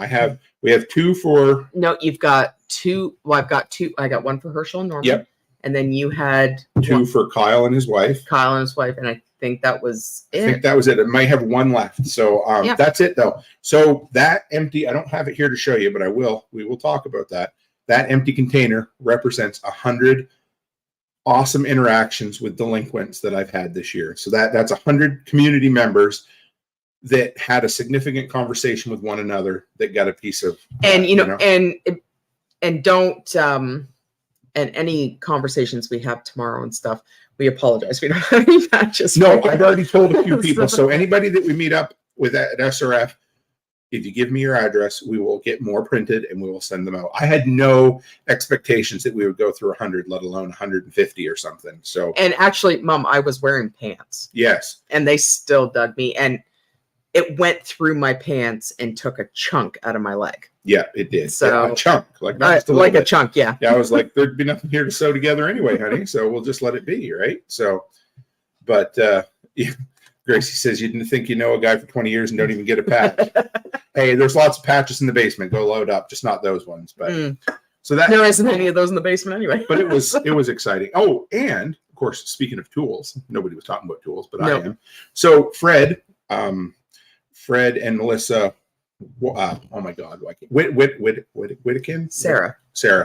We have two for. No, you've got two. Well, I've got two. I got one for Herschel and Norman. Yep. And then you had two for Kyle and his wife. And I think that was it. I think that was it. It might have one left. So that's it, though. So that empty, I don't have it here to show you, but I will. We will talk about that. That empty container represents 100 awesome interactions with delinquents that I've had this year. So that's 100 community members that had a significant conversation with one another that got a piece of. And and don't and any conversations we have tomorrow and stuff, we apologize. We don't have any patches. No, I've already told a few people. So anybody that we meet up with at SRF, if you give me your address, we will get more printed and we will send them out. I had no expectations that we would go through 100, let alone 150 or something. So, and actually, Mom, I was wearing pants. Yes. And they still dug me. And it went through my pants and took a chunk out of my leg. Yeah, it did. So a chunk, like a chunk, yeah. Yeah, I was like, there'd be nothing here to sew together anyway, honey. So we'll just let it be, right? So, but Gracie says you didn't think you know a guy for 20 years and don't even get a patch. Hey, there's lots of patches in the basement. Go load up, just not those ones. But so that there isn't any of those in the basement anyway. But it was exciting. Oh, and of course, speaking of tools, nobody was talking about tools, but I am. So Fred and Melissa. Oh my God! Whittikin? Sarah,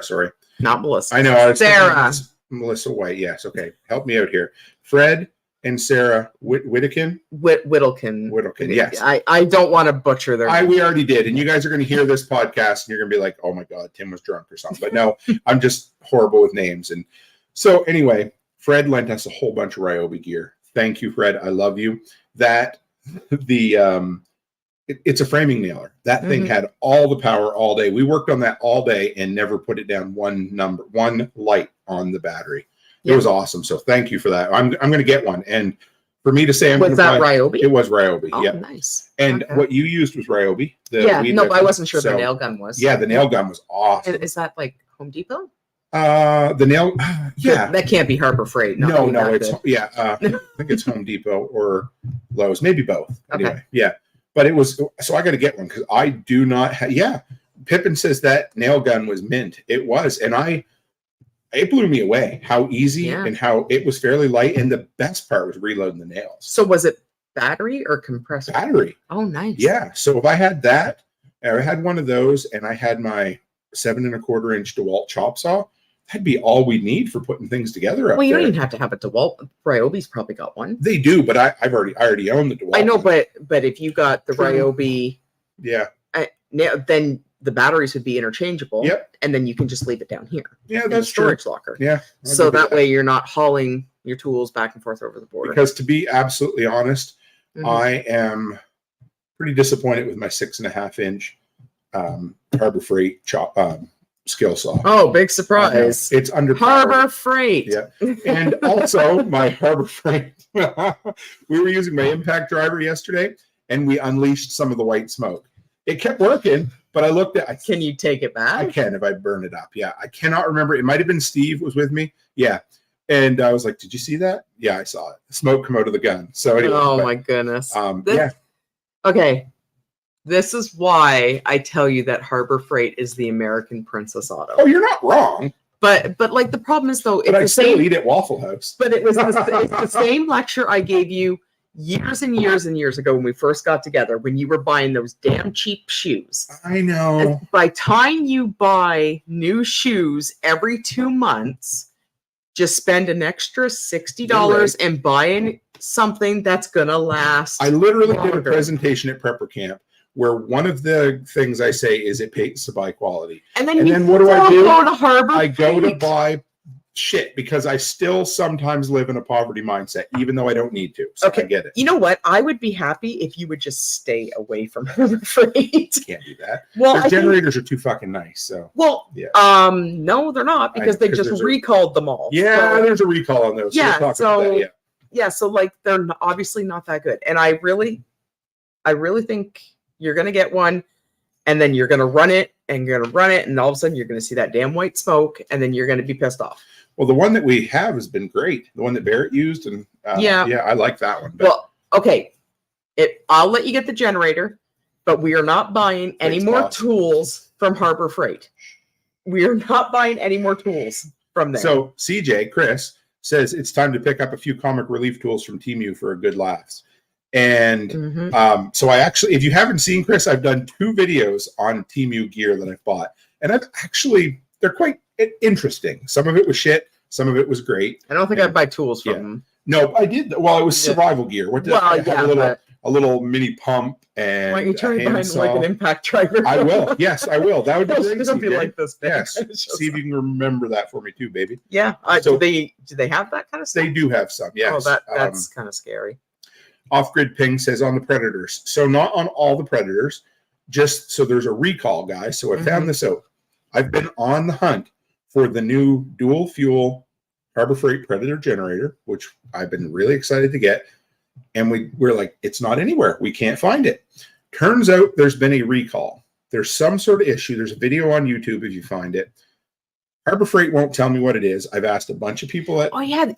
sorry. Not Melissa. I know. Sarah. Melissa White. Yes. Okay. Help me out here. Fred and Sarah Whittikin. Whittlekin. Yes. I don't want to butcher their. We already did, and you guys are going to hear this podcast, and you're going to be like, "Oh my God, Tim was drunk or something." But no, I'm just horrible with names. And so anyway, Fred lent us a whole bunch of Ryobi gear. Thank you, Fred. I love you. It's a framing nailer. That thing had all the power all day. We worked on that all day and never put it down one light on the battery. It was awesome. So thank you for that. I'm going to get one. And for me to say, was that Ryobi? It was Ryobi. Oh, yeah, nice. And what you used was Ryobi. I wasn't sure the nail gun was. Yeah, the nail gun was awesome. Is that like Home Depot? The nail. Yeah, that can't be Harbor Freight. No, it's I think it's Home Depot or Lowe's, maybe both. Anyway, okay. Yeah. But it was, so I got to get one because I do not have, Pippin says that nail gun was mint. It was. And it blew me away how easy and how it was fairly light. And the best part was reloading the nails. So was it battery or compressor? Battery. Oh, nice. Yeah. So if I had that, I had one of those, and I had my 7 1/4 inch DeWalt chop saw, that'd be all we'd need for putting things together. Well, you don't even have to have a DeWalt. Ryobi's probably got one. They do, but I already own the DeWalt. I know, but if you got the Ryobi, then the batteries would be interchangeable. Yep. And then you can just leave it down here. Yeah, that's storage true. locker. Yeah. So that way you're not hauling your tools back and forth over the border. Because to be absolutely honest, I am pretty disappointed with my 6 1/2 inch Harbor Freight skill saw. Oh, big surprise! It's under Harbor Freight. Yeah, and also my Harbor Freight. We were using my impact driver yesterday, and we unleashed some of the white smoke. It kept working, but I looked at. Can you take it back? I can if I burn it up. Yeah, I cannot remember. It might have been Steve was with me. Yeah. And I was like, "Did you see that?" Yeah, I saw it. Smoke come out of the gun. So anyway, my goodness. Yeah. Okay. This is why I tell you that Harbor Freight is the American Princess Auto. Oh, you're not wrong. But like the problem is though, I still eat at Waffle House. But it's the same lecture I gave you years and years and years ago when we first got together, when you were buying those damn cheap shoes. I know. And by time you buy new shoes every 2 months, just spend an extra $60 and buying something that's gonna last. I literally did a presentation at Prepper Camp where one of the things I say is it pays to buy quality. And then what do I do? Go to Harbor I go to buy shit because I still sometimes live in a poverty mindset, even though I don't need to. So I get it. You know what? I would be happy if you would just stay away from Harbor Freight. Can't do that. Well, their generators are too fucking nice. So no, they're not because they just recalled them all. Yeah, there's a recall on those. Yeah, so like they're obviously not that good. And I really think you're gonna get one, and then you're gonna run it, and you're gonna run it, and all of a sudden you're gonna see that damn white smoke, and then you're gonna be pissed off. Well, the one that we have has been great. The one that Barrett used, and I like that one. But. Well, okay, I'll let you get the generator, but we are not buying any more tools from Harbor Freight. We are not buying any more tools from there. So Chris says it's time to pick up a few comic relief tools from Temu for a good laughs. And so I actually, if you haven't seen Chris, I've done 2 videos on Temu gear that I've bought, and they're quite interesting. Some of it was shit, some of it was great. I don't think I'd buy tools from them. No, I did. Well, it was survival gear. What did I have? A little mini pump and why don't you turn behind like an impact driver? I will. Yes, I will. That would be great. It'll be like this. Yes. See if you can remember that for me too, baby. Yeah. So do they have that kind of stuff? They do have some. Yes. Oh, that's kind of scary. Off-Grid Ping says on the Predators. So not on all the Predators, just so there's a recall, guys. So I found this out. I've been on the hunt for the new dual fuel Harbor Freight Predator generator, which I've been really excited to get. And we're like, it's not anywhere. We can't find it. Turns out there's been a recall. There's some sort of issue. There's a video on YouTube if you find it. Harbor Freight won't tell me what it is. I've asked a bunch of people.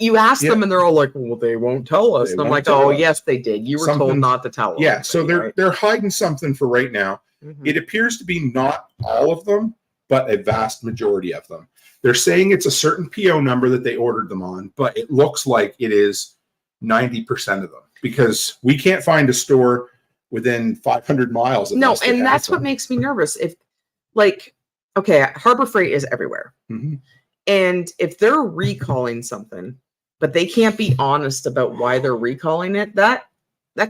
You asked them, and they're all like, "Well, they won't tell us." And I'm like, "Oh, yes, they did. You were told not to tell us." Yeah, so they're hiding something for right now. It appears to be not all of them, but a vast majority of them. They're saying it's a certain PO number that they ordered them on, but it looks like it is 90% of them because we can't find a store within 500 miles of no, and that's what makes me nervous. If Harbor Freight is everywhere. And if they're recalling something, but they can't be honest about why they're recalling it, that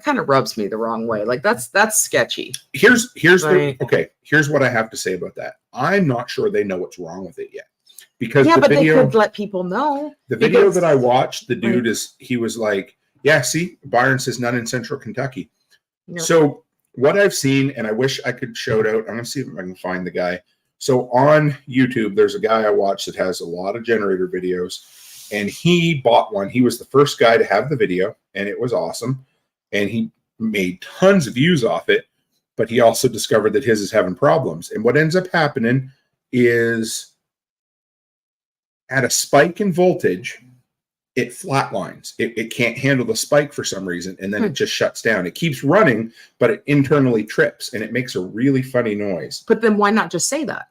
kind of rubs me the wrong way. Like that's sketchy. Here's what I have to say about that. I'm not sure they know what's wrong with it yet. Because but they could let people know. The video that I watched, the dude he was like, yeah, see, Byron says none in Central Kentucky. Yep. So what I've seen, and I wish I could show it out. I'm gonna see if I can find the guy. So on YouTube, there's a guy I watched that has a lot of generator videos, and he bought one. He was the first guy to have the video, and it was awesome. And he made tons of views off it, but he also discovered that his is having problems. And what ends up happening is at a spike in voltage, it flatlines. It can't handle the spike for some reason, and then it just shuts down. It keeps running, but it internally trips, and it makes a really funny noise. But then why not just say that?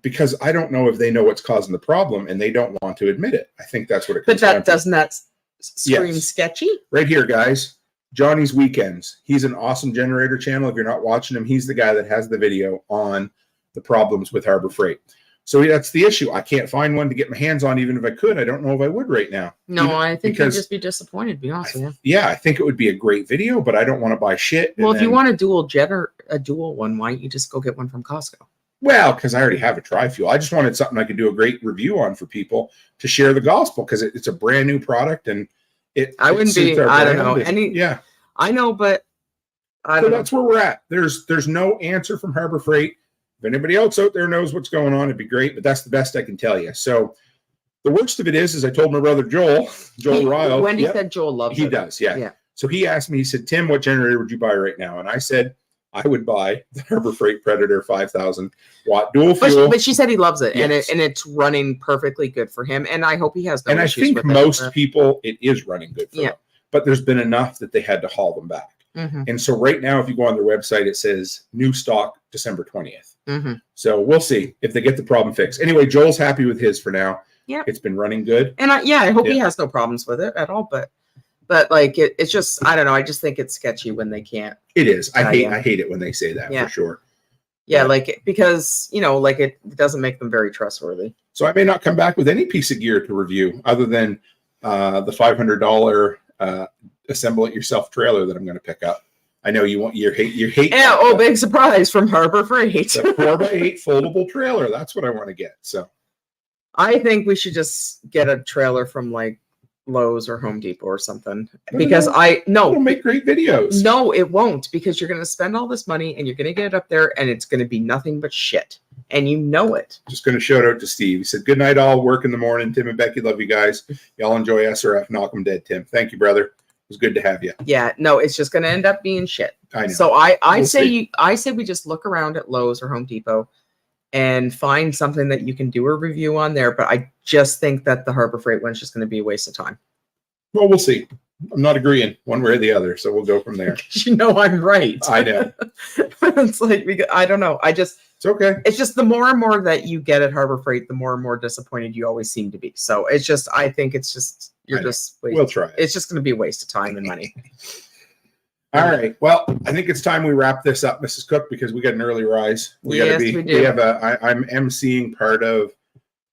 because I don't know if they know what's causing the problem and they don't want to admit it. I think that's what it comes But down that to. doesn't that scream Yes. sketchy? Right here, guys. Johnny's Weekends. He's an awesome generator channel. If you're not watching him, he's the guy that has the video on the problems with Harbor Freight. So that's the issue. I can't find one to get my hands on, even if I could. I don't know if I would right now. No, I think you'd just be disappointed, to be honest with you. Yeah, I think it would be a great video, but I don't want to buy shit. Well, if you want a dual one, why don't you just go get one from Costco? Well, because I already have a tri-fuel. I just wanted something I could do a great review on for people to share the gospel, because it's a brand new product and I wouldn't be. I don't know any. Yeah, I know, but I so don't know. that's where we're at. There's no answer from Harbor Freight. If anybody else out there knows what's going on, it'd be great. But that's the best I can tell you. So the worst of it is I told my brother Joel Ryle. Wendy said Joel loves it. He does, yeah. So he asked me. He said, "Tim, what generator would you buy right now?" And I said, I would buy the Harbor Freight Predator 5,000 watt dual fuel. But she said he loves it, Yes. and it's running perfectly good for him. And I hope he has no and I issues think with most it. people, it is running good for them. But there's been enough that they had to haul them back. Mm-hmm. And so right now, if you go on their website, it says new stock December 20th. Mm-hmm. So we'll see if they get the problem fixed. Anyway, Joel's happy with his for now. Yeah, it's been running good. And I hope he has no problems with it at all. But like it's just, I don't know. I just think it's sketchy when they can't. It is. I hate it when they say that, for sure. Yeah, like because like it doesn't make them very trustworthy. So I may not come back with any piece of gear to review other than the $500 assemble it yourself trailer that I'm going to pick up. I know you hate. Yeah. Oh, big surprise from Harbor Freight. The 4x8 foldable trailer. That's what I want to get. So I think we should just get a trailer from like Lowe's or Home Depot or something, because it'll make great videos. No, it won't, because you're going to spend all this money and you're going to get it up there and it's going to be nothing but shit, and you know it. Just going to shout out to Steve. He said, "Good night, all. Work in the morning. Tim and Becky, love you guys. Y'all enjoy SRF. Knock 'em dead, Tim." Thank you, brother. It was good to have you. Yeah, no, it's just going to end up being shit. I know. So I say we just look around at Lowe's or Home Depot and find something that you can do a review on there. But I just think that the Harbor Freight one's just going to be a waste of time. Well, we'll see. I'm not agreeing one way or the other, so we'll go from there. You know I'm right. I know. It's like I don't know. It's okay. It's just the more and more that you get at Harbor Freight, the more and more disappointed you always seem to be. So it's just, I think it's just we'll try it. It's just going to be a waste of time and money. All right. Well, I think it's time we wrap this up, Mrs. Cook, because we got an early rise. We do. I'm emceeing part of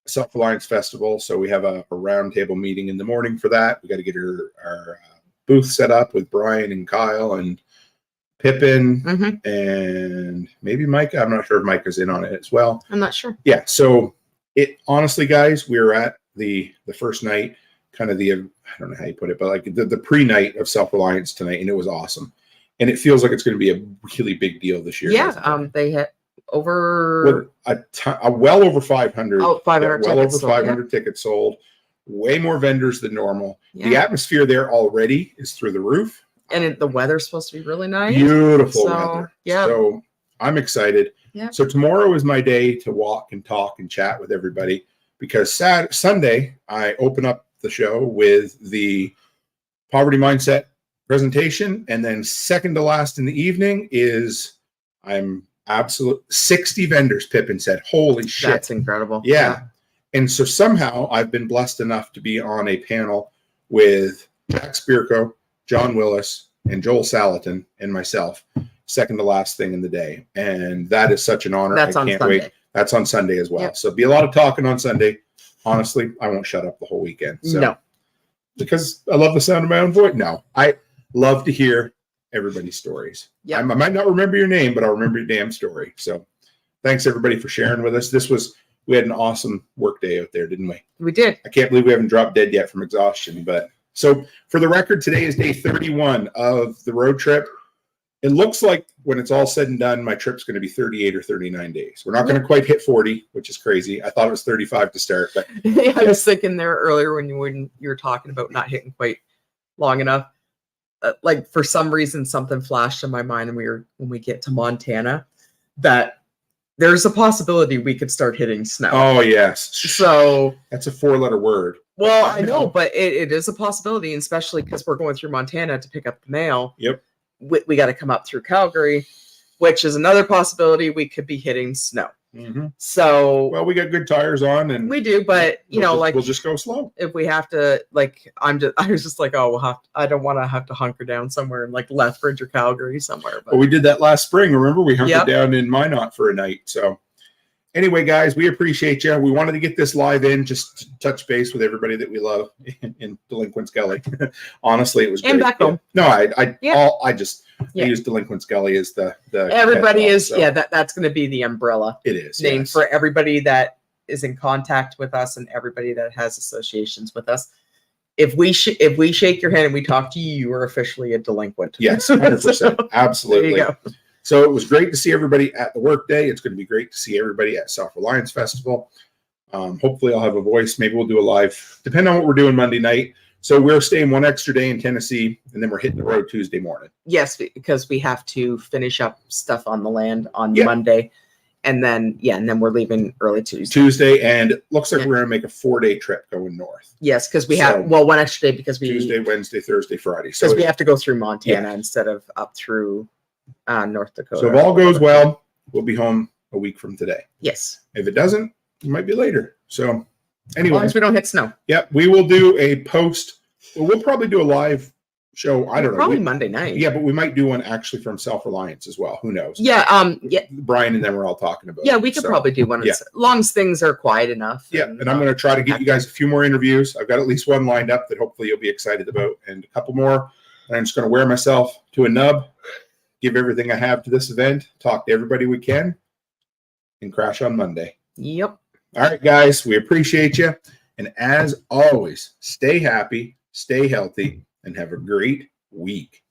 Self-Reliance Festival, so we have a roundtable meeting in the morning for that. We got to get our booth set up with Brian and Kyle and Pippin and maybe Micah. I'm not sure if Micah's in on it as well. I'm not sure. Yeah. So honestly, guys, we were at the first night, kind of I don't know how you put it, but like the pre-night of Self-Reliance tonight, and it was awesome. And it feels like it's going to be a really big deal this year. Yeah. They had over well over 500. Oh, 500 well over 500 tickets sold. Way more vendors than normal. Yeah. The atmosphere there already is through the roof. And the weather's supposed to be really nice. Beautiful weather. Yeah. So I'm excited. Yeah. So tomorrow is my day to walk and talk and chat with everybody, because Sunday I open up the show with the poverty mindset presentation, and then second to last in the evening is I'm absolute 60 vendors. Pippin said, "Holy shit, that's incredible." Yeah. And so somehow I've been blessed enough to be on a panel with Jack Spirko, John Willis, and Joel Salatin and myself, second to last thing in the day. And that is such an honor. That's I can't wait. That's on Sunday as well. Yep. So be a lot of talking on Sunday. Honestly, I won't shut up the whole weekend. So, no. Because I love the sound of my own voice. No, I love to hear everybody's stories. Yeah. I might not remember your name, but I'll remember your damn story. So thanks everybody for sharing with us. We had an awesome work day out there, didn't we? We did. I can't believe we haven't dropped dead yet from exhaustion. But so for the record, today is day 31 of the road trip. It looks like when it's all said and done, my trip's going to be 38 or 39 days. We're not going to quite hit 40, which is crazy. I thought it was 35 to start. But I was thinking there earlier when you were talking about not hitting quite long enough. Like for some reason, something flashed in my mind, and when we get to Montana, that there's a possibility we could start hitting snow. Oh, yes. So that's a 4-letter word. Well, I know, but it is a possibility, and especially because we're going through Montana to pick up the mail. Yep. We got to come up through Calgary, which is another possibility we could be hitting snow. Mm-hmm. So, well, we got good tires on, and we do, but we'll just go slow. If we have to, I was just like, oh, I don't want to have to hunker down somewhere in like Lethbridge or Calgary somewhere. But well, we did that last spring. Remember, we hunkered down in Minot for a night. So, anyway, guys, we appreciate you. We wanted to get this live in, just to touch base with everybody that we love in Deliquents Gully. Honestly, it was great. And back home. No, I use Deliquents Gully as the everybody headline, is so. That's going to be the umbrella It is name yes. for everybody that is in contact with us and everybody that has associations with us. If we shake your hand and we talk to you, you are officially a delinquent. Yes, 100%. So, Absolutely. there you go. So it was great to see everybody at the workday. It's going to be great to see everybody at Self-Reliance Festival. Hopefully I'll have a voice. Maybe we'll do a live, depending on what we're doing Monday night. So we're staying one extra day in Tennessee, and then we're hitting the road Tuesday morning. Yes, because we have to finish up stuff on the land on Monday. And then, we're leaving early Tuesday. And it looks like we're going to make a 4-day trip going north. Yes, because we have, one extra day because we... Tuesday, Wednesday, Thursday, Friday. Because we have to go through Montana instead of up through North Dakota. So if all goes well, we'll be home a week from today. Yes. If it doesn't, it might be later. So anyway. As long as we don't hit snow. Yep, we will do a post. Well, we'll probably do a live show. I don't know. Probably Monday night. Yeah, but we might do one actually from Self-Reliance as well. Who knows? Yeah. Brian and them were all talking about. Yeah, we could probably do one. As long as things are quiet enough. Yeah, and I'm going to try to get you guys a few more interviews. I've got at least one lined up that hopefully you'll be excited about, and a couple more. And I'm just going to wear myself to a nub, give everything I have to this event, talk to everybody we can, and crash on Monday. Yep. All right, guys, we appreciate you. And as always, stay happy, stay healthy, and have a great week.